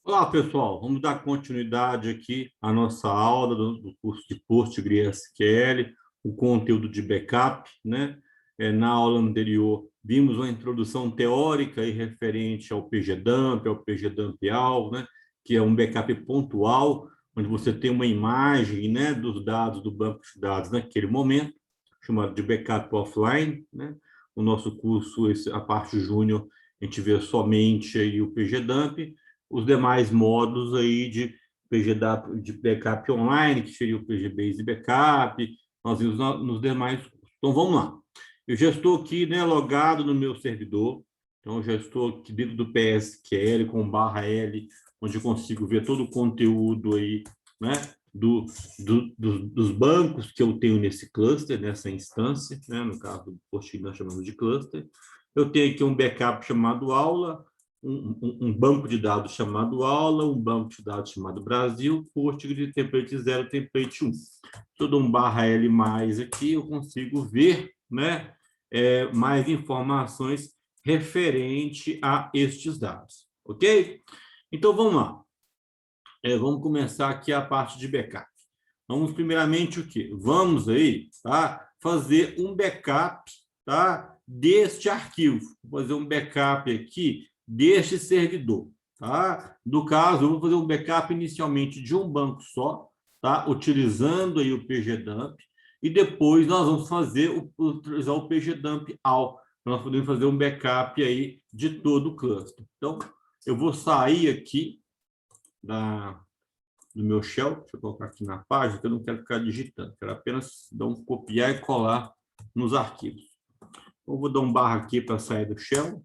Olá, pessoal. Vamos dar continuidade aqui à nossa aula do curso de PostgreSQL, o conteúdo de backup, né? Na aula anterior, vimos uma introdução teórica e referente ao PGDump, ao PGDumpAll, né? Que é um backup pontual, onde você tem uma imagem, né, dos dados do banco de dados naquele momento, chamado de backup offline, né? O nosso curso, a parte júnior, a gente vê somente aí o PGDump, os demais modos aí de de backup online, que seria o PGBase Backup, nós vimos nos demais. Então, vamos lá. Eu já estou aqui, né, logado no meu servidor, então eu já estou aqui dentro do PSQL com /L, onde eu consigo ver todo o conteúdo aí, né, dos bancos que eu tenho nesse cluster, nessa instância, né, no caso do Postgre nós chamamos de cluster. Eu tenho aqui um backup chamado aula, um banco de dados chamado aula, um banco de dados chamado Brasil, Postgre, template 0, template 1. Todo um /L mais aqui, eu consigo ver, né, mais informações referente a estes dados, ok? Então, vamos lá. Vamos começar aqui a parte de backup. Vamos primeiramente o quê? Vamos aí, tá? Fazer um backup, tá? Deste arquivo. Vou fazer um backup aqui deste servidor, tá? No caso, eu vou fazer um backup inicialmente de um banco só, tá? Utilizando aí o PGDump, e depois nós vamos utilizar o PGDumpAll. Nós podemos fazer um backup aí de todo o cluster. Então, eu vou sair aqui do meu shell, deixa eu colocar aqui na página, que eu não quero ficar digitando, quero apenas dar um copiar e colar nos arquivos. Eu vou dar um barra aqui para sair do shell.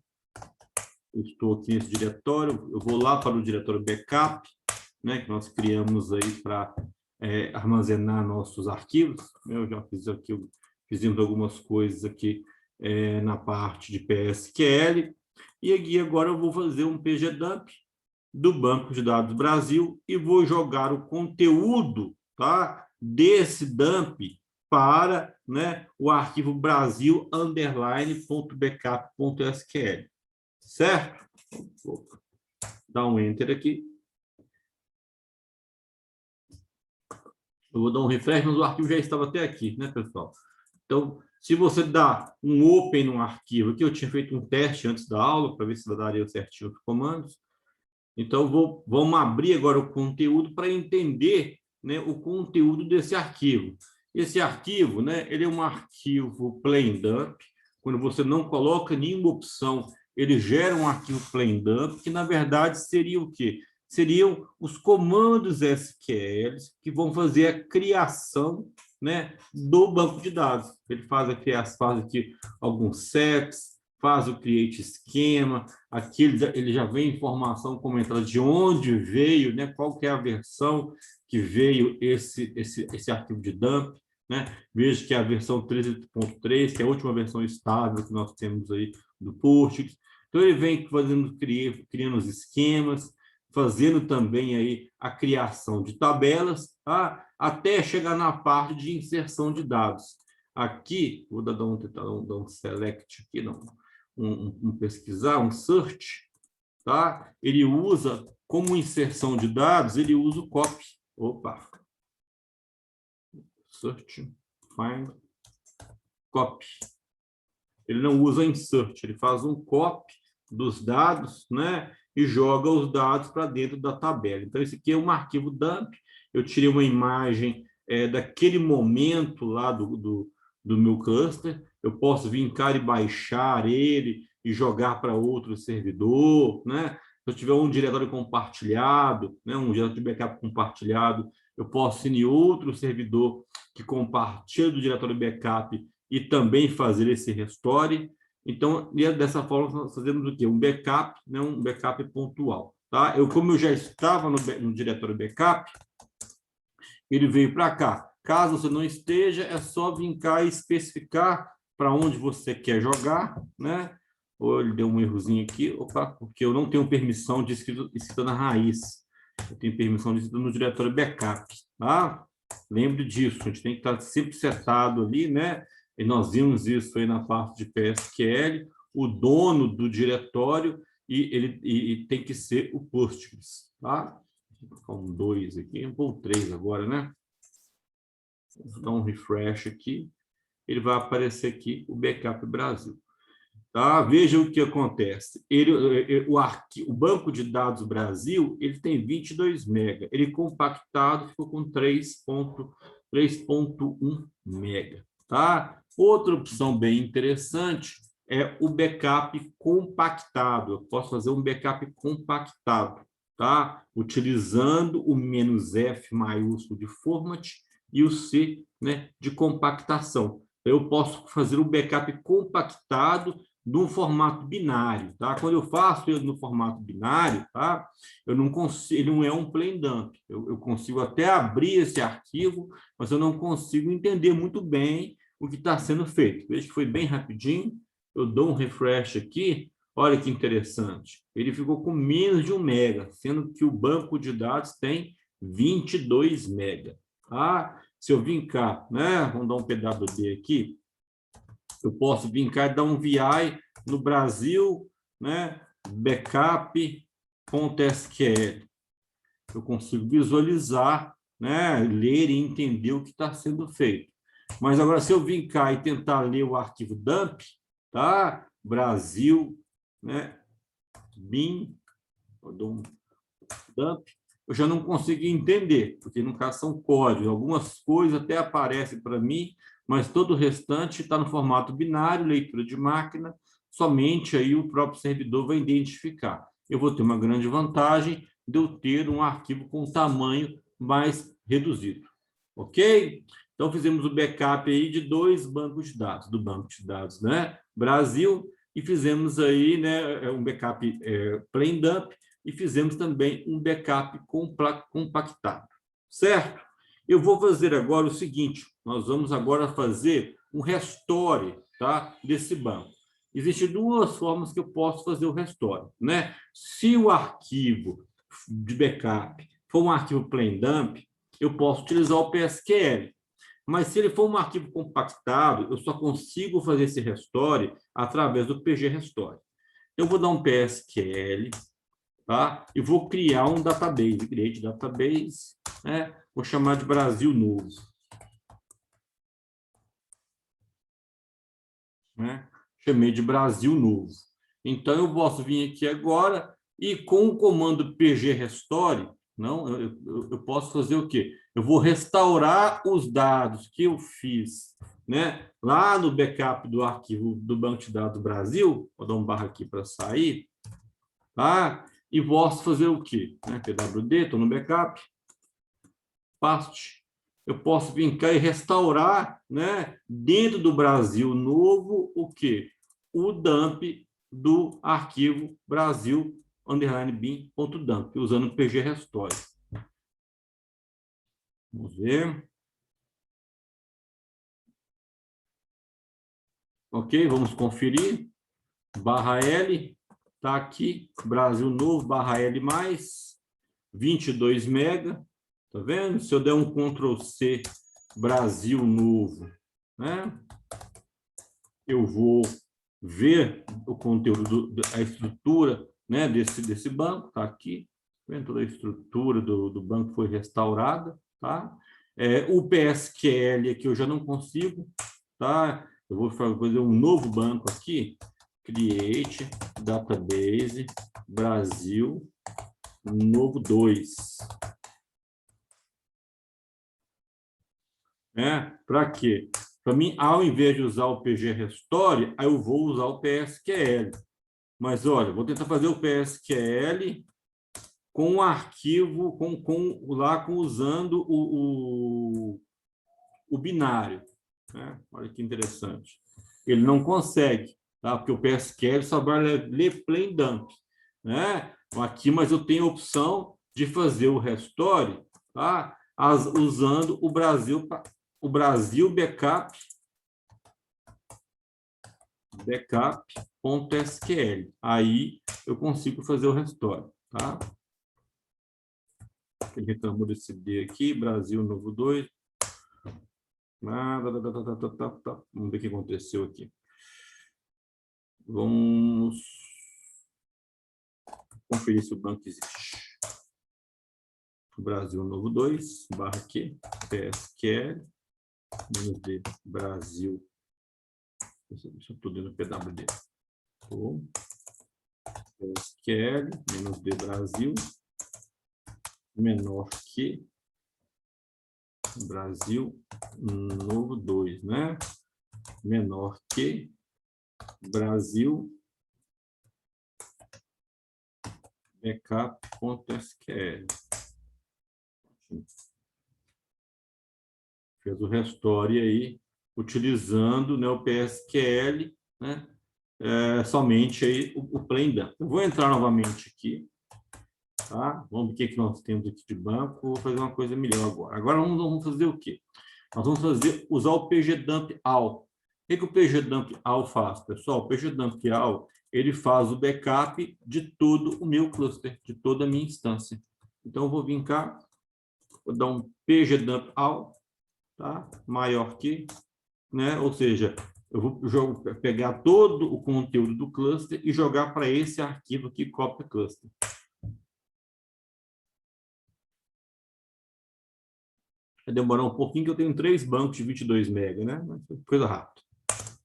Eu estou aqui nesse diretório, eu vou lá para o diretório backup, né, que nós criamos aí para armazenar nossos arquivos. Eu já fiz aqui, fizemos algumas coisas aqui na parte de PSQL, e aqui agora eu vou fazer um pgdump do Banco de Dados Brasil e vou jogar o conteúdo, tá, desse dump para, né, o arquivo brasil_backup.sql, certo? Vou dar um enter aqui. Eu vou dar um refresh, mas o arquivo já estava até aqui, né, pessoal? Então, se você dá um open no arquivo, aqui eu tinha feito um teste antes da aula para ver se daria certinho os comandos. Então, vamos abrir agora o conteúdo para entender, né, o conteúdo desse arquivo. Esse arquivo, né, ele é um arquivo plain dump. Quando você não coloca nenhuma opção, ele gera um arquivo plain dump, que na verdade seria o quê? Seriam os comandos SQL que vão fazer a criação, né, do banco de dados. Ele faz aqui alguns sets, faz o create esquema, aqui ele já vem informação comentada de onde veio, né, qual que é a versão que veio esse arquivo de dump, né? Veja que é a versão 13.3, que é a última versão estável que nós temos aí do Postgres. Então ele vem criando os esquemas, fazendo também aí a criação de tabelas, tá? Até chegar na parte de inserção de dados. Aqui, vou dar um select aqui, não, pesquisar, um search, tá? Ele usa, como inserção de dados, ele usa o copy. Opa! Search, find, copy. Ele não usa insert, ele faz um copy dos dados, né? E joga os dados para dentro da tabela. Então, esse aqui é um arquivo dump. Eu tirei uma imagem daquele momento lá do meu cluster. Eu posso vir cá e baixar ele e jogar para outro servidor, né? Se eu tiver um diretório compartilhado, né, um diretório de backup compartilhado, eu posso ir em outro servidor que compartilha do diretório backup e também fazer esse restore. Então, dessa forma, nós fazemos o quê? Um backup, né? Um backup pontual. Tá? Como eu já estava no diretório backup, ele veio para cá. Caso você não esteja, é só vir cá e especificar para onde você quer jogar, né? Ou ele deu um errozinho aqui, opa, porque eu não tenho permissão de escrita na raiz. Eu tenho permissão de escrita no diretório backup, tá? Lembre disso, a gente tem que estar sempre setado ali, né? E nós vimos isso aí na parte de PSQL. O dono do diretório, e tem que ser o Postgres, tá? Vou colocar um 2 aqui, ou 3 agora, né? Vou dar um refresh aqui, ele vai aparecer aqui o Backup Brasil. Tá? Veja o que acontece. O banco de dados Brasil ele tem 22 MB. Ele compactado ficou com 3.1 MB. Tá? Outra opção bem interessante é o backup compactado. Eu posso fazer um backup compactado, tá? Utilizando o "-f" maiúsculo de format e o C, né, de compactação. Eu posso fazer um backup compactado de um formato binário, tá? Quando eu faço ele no formato binário, tá? Eu não consigo, ele não é um plain dump. Eu consigo até abrir esse arquivo, mas eu não consigo entender muito bem o que está sendo feito. Veja que foi bem rapidinho. Eu dou um refresh aqui. Olha que interessante. Ele ficou com menos de 1 mega, sendo que o banco de dados tem 22 mega. Tá? Se eu vim cá, né? Vamos dar um PWD aqui. Eu posso vir cá e dar um VI no Brasil, né? Backup.sql. Eu consigo visualizar, né? Ler e entender o que está sendo feito. Mas agora, se eu vir cá e tentar ler o arquivo dump, tá? Brasil, né? bin, eu dou um dump, eu já não consigo entender, porque no caso são códigos. Algumas coisas até aparecem para mim, mas todo o restante está no formato binário, leitura de máquina, somente aí o próprio servidor vai identificar. Eu vou ter uma grande vantagem de eu ter um arquivo com tamanho mais reduzido. Ok? Então, fizemos o backup aí de 2 bancos de dados, do banco de dados, né? Brasil, e fizemos aí, né, um backup plain dump, e fizemos também um backup compactado, certo? Eu vou fazer agora o seguinte, nós vamos agora fazer um restore, tá, desse banco. Existem 2 formas que eu posso fazer o restore, né? Se o arquivo de backup for um arquivo plain dump, eu posso utilizar o PSQL. Mas se ele for um arquivo compactado, eu só consigo fazer esse restore através do PG Restore. Eu vou dar um PSQL, tá? E vou criar um database, create database, né? Vou chamar de Brasil Novo, né? Chamei de Brasil Novo. Então eu posso vir aqui agora e com o comando PG Restore, não, eu posso fazer o quê? Eu vou restaurar os dados que eu fiz, né? Lá no backup do arquivo do banco de dados Brasil, vou dar um barra aqui para sair, tá? E posso fazer o quê? Né? PWD, estou no backup, paste. Eu posso vir cá e restaurar, né, dentro do Brasil Novo, o quê? O dump do arquivo Brasil_bin.dump, usando o PG Restore. Vamos ver. Ok, vamos conferir. Barra L, está aqui, Brasil Novo, barra L+, 22 mega. Tá vendo? Se eu der um Ctrl C, Brasil Novo, né? Eu vou ver o conteúdo, a estrutura, né, desse banco, tá aqui. Vendo toda a estrutura do banco foi restaurada, tá? O PSQL aqui eu já não consigo, tá? Eu vou fazer um novo banco aqui, create database Brasil novo 2. Para quê? Para mim, ao invés de usar o PG Restore, aí eu vou usar o PSQL. Mas, olha, vou tentar fazer o PSQL com o arquivo, usando o binário. Né? Olha que interessante. Ele não consegue, tá? Porque o PSQL só vai ler plain dump. Né? Aqui, mas eu tenho a opção de fazer o restore, tá? Usando o Brasil backup.sql. Aí eu consigo fazer o restore, tá? Ele reclamou desse D aqui, Brasil novo 2. Vamos ver o que aconteceu aqui. Vamos conferir se o banco existe. Brasil Novo 2, barra Q, PSQL, menos D, Brasil. Deixa eu estou dentro do PWD. PSQL, menos D, Brasil, menor que Brasil Novo 2, né? Menor que Brasil backup.sql. Fez o restore aí, utilizando, né, o PSQL, né, somente aí o plain dump. Eu vou entrar novamente aqui, tá? Vamos ver o que nós temos aqui de banco. Vou fazer uma coisa melhor agora. Agora vamos fazer o quê? Nós vamos usar o pgdump-all. O que o pgdump-all faz, pessoal? O pgdump-all, ele faz o backup de todo o meu cluster, de toda a minha instância. Então, eu vou vir cá, vou dar um pgdump-all, tá? Maior que, né? Ou seja, eu vou pegar todo o conteúdo do cluster e jogar para esse arquivo aqui, copy cluster. Vai demorar um pouquinho, que eu tenho 3 bancos de 22 MB, né? Mas coisa rápida.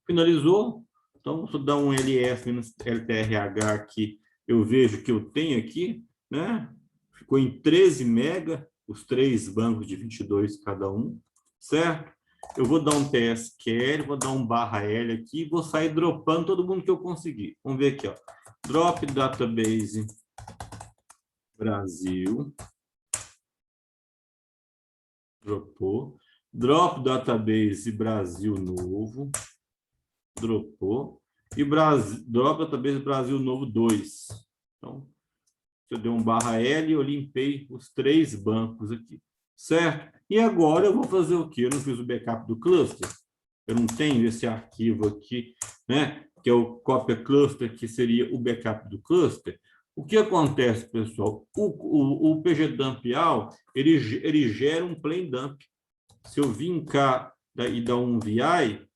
Finalizou. Então, se eu dar um ls-ltrh aqui, eu vejo que eu tenho aqui, né? Ficou em 13 MB, os 3 bancos de 22 cada um, certo? Eu vou dar um PSQL, vou dar um /L aqui, vou sair dropando todo mundo que eu conseguir. Vamos ver aqui, ó. Drop database Brasil. Dropou. Drop database Brasil Novo. Dropou. E drop database Brasil Novo 2. Então, eu dei um /L e eu limpei os 3 bancos aqui. Certo? E agora eu vou fazer o quê? Eu não fiz o backup do cluster. Eu não tenho esse arquivo aqui, né? Que é o copy cluster, que seria o backup do cluster. O que acontece, pessoal? O pgdump-all, ele gera um plain dump. Se eu vim cá e dar um VI,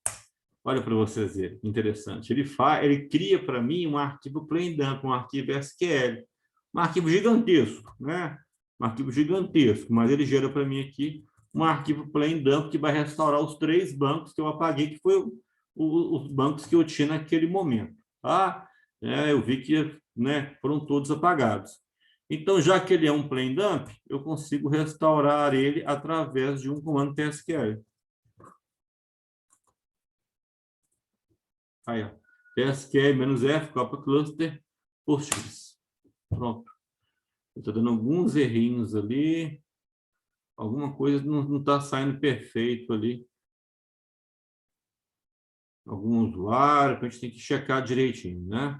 olha para vocês verem, interessante. Ele cria para mim um arquivo plain dump, um arquivo SQL. Um arquivo gigantesco, né? Um arquivo gigantesco, mas ele gera para mim aqui um arquivo plain dump que vai restaurar os 3 bancos que eu apaguei, que foi os bancos que eu tinha naquele momento. Tá? Eu vi que, né, foram todos apagados. Então, já que ele é um plain dump, eu consigo restaurar ele através de um comando PSQL. Aí, ó. PSQL-F, copy cluster, Postgres. Pronto. Estou dando alguns errinhos ali. Alguma coisa não está saindo perfeito ali. Algum usuário, a gente tem que checar direitinho, né?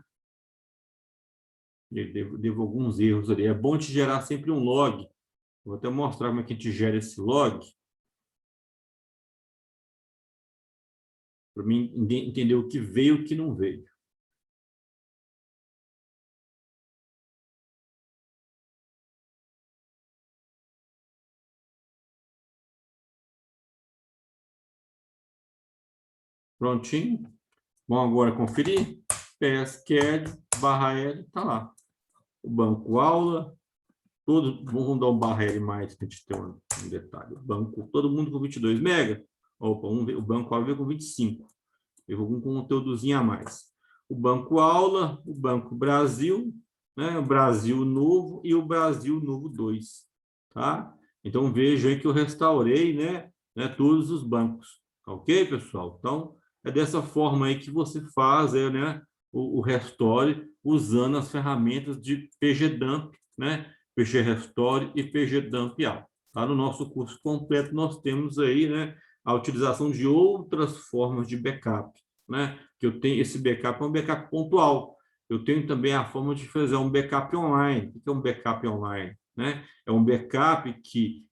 Devo alguns erros ali. É bom te gerar sempre um log. Vou até mostrar como é que a gente gera esse log. Para mim entender o que veio e o que não veio. Prontinho. Vamos agora conferir. PSQL/L, está lá. O banco aula. Vamos dar um /L mais, para a gente ter um detalhe. O banco, todo mundo com 22 MB. Opa, o banco aula veio com 25. Eu vou com um conteúdozinho a mais. O banco aula, o banco Brasil, né? O Brasil Novo e o Brasil Novo 2. Tá? Então, veja aí que eu restaurei, né, todos os bancos. Ok, pessoal? Então, é dessa forma aí que você faz, né, o restore usando as ferramentas de pgdump, né? pgrestore e pgdump-all. Tá? No nosso curso completo, nós temos aí, né, a utilização de outras formas de backup, né? Que eu tenho esse backup, é um backup pontual. Eu tenho também a forma de fazer um backup online. O que é um backup online? Né? É um backup que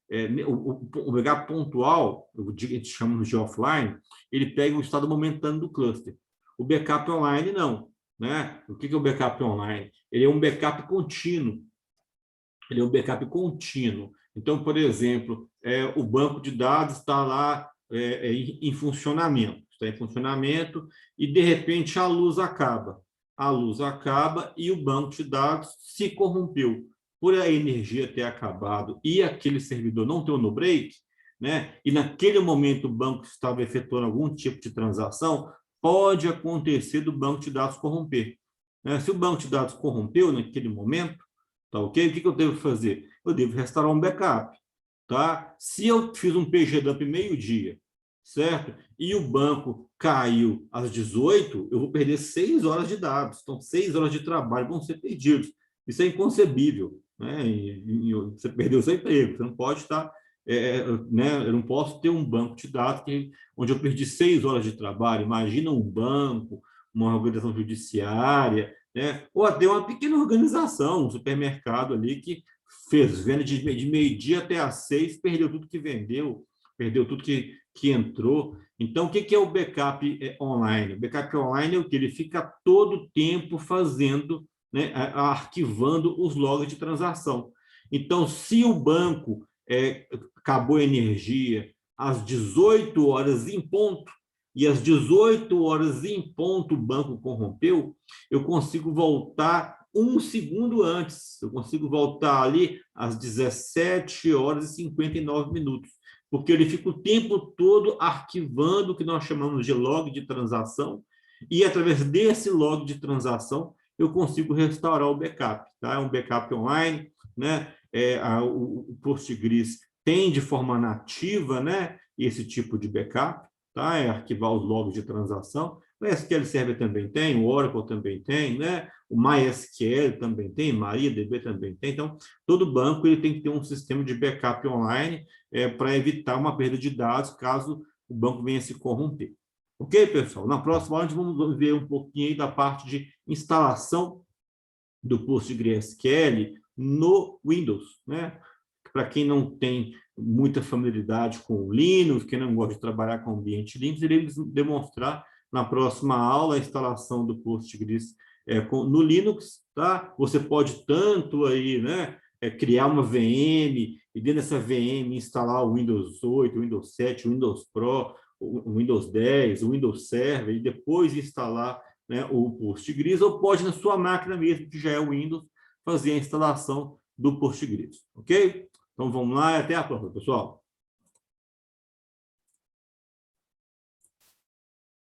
o backup pontual, a gente chama de offline, ele pega o estado momentâneo do cluster. O backup online não, né? O que é o backup online? Ele é um backup contínuo. Ele é um backup contínuo. Então, por exemplo, o banco de dados está lá em funcionamento, está em funcionamento e, de repente, a luz acaba. a luz acaba e o banco de dados se corrompeu. Por a energia ter acabado e aquele servidor não ter o no-break, né? E naquele momento o banco estava efetuando algum tipo de transação, pode acontecer do banco de dados corromper. Né? Se o banco de dados corrompeu naquele momento, tá ok? O que eu devo fazer? Eu devo restaurar um backup. Tá? Se eu fiz um PG dump meio-dia, certo? E o banco caiu às 18, eu vou perder 6 horas de dados. Então, 6 horas de trabalho vão ser perdidos. Isso é inconcebível. Né? Você perdeu o seu emprego. Você não pode estar... né? Eu não posso ter um banco de dados onde eu perdi 6 horas de trabalho. Imagina um banco, uma organização judiciária, né? Ou até uma pequena organização, um supermercado ali que fez venda de meio-dia até às 6, perdeu tudo que vendeu, perdeu tudo que entrou. Então, o que é o backup online? O backup online é o que? Ele fica todo o tempo fazendo, né, arquivando os logs de transação. Então, se o banco acabou a energia às 18 horas em ponto, e às 18 horas em ponto o banco corrompeu, eu consigo voltar 1 segundo antes. Eu consigo voltar ali às 17 horas e 59 minutos, porque ele fica o tempo todo arquivando o que nós chamamos de log de transação, e através desse log de transação eu consigo restaurar o backup. Tá? É um backup online, né? O Postgres tem de forma nativa, né, esse tipo de backup, tá? É arquivar os logs de transação. O SQL Server também tem, o Oracle também tem, né? O MySQL também tem, MariaDB também tem. Então, todo banco ele tem que ter um sistema de backup online para evitar uma perda de dados caso o banco venha se corromper. Ok, pessoal? Na próxima aula, a gente vamos ver um pouquinho aí da parte de instalação do PostgreSQL no Windows, né? Para quem não tem muita familiaridade com o Linux, quem não gosta de trabalhar com ambiente Linux, iremos demonstrar na próxima aula a instalação do Postgres no Linux, tá? Você pode tanto aí, né, criar uma VM e dentro dessa VM instalar o Windows 8, o Windows 7, o Windows Pro, o Windows 10, o Windows Server e depois instalar, né, o Postgres, ou pode na sua máquina mesmo, que já é o Windows, fazer a instalação do Postgres, ok? Então vamos lá e até a próxima, pessoal.